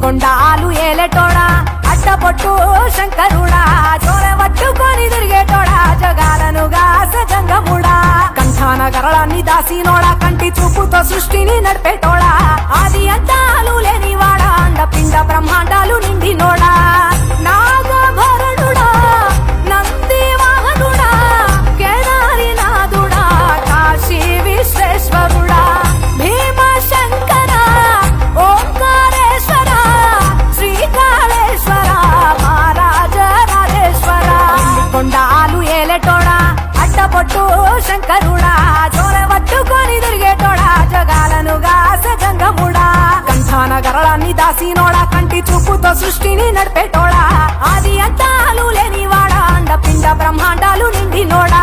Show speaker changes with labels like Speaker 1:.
Speaker 1: కొండాలు ఏలేటోడా అట్టపొట్టు శంకరుడా చోరె పట్టుకొని తిరిగేటోడా జగాలను గాసజంగముడా కంఠాన గరళాన్ని దాసినోడా కంటి చూపుతో సృష్టిని నడిపేటోడా ఆది అంతాలు లేనివాడా అండపిండ బ్రహ్మాండాలు నిండినోడా నాగభరణుడా నంది వాహనుడా కేదారినాథుడా కాశీ విశ్వేశ్వరుడా భీమశంకర ఓంకారేశ్వర శ్రీకాళేశ్వర మహారాజ రాజేశ్వర కొండాలు ఏలేటోడా అట్టపొట్టు శంకరుడా చోరె పట్టుకొని తిరిగేటోడా జగాలను గాసజంగముడా కంఠాన గరళాన్ని దాసినోడా కంటి చూపుతో సృష్టిని నడిపేటోడా ఆది అంతాలు లేనివాడా అండపిండ బ్రహ్మాండాలు నిండినోడా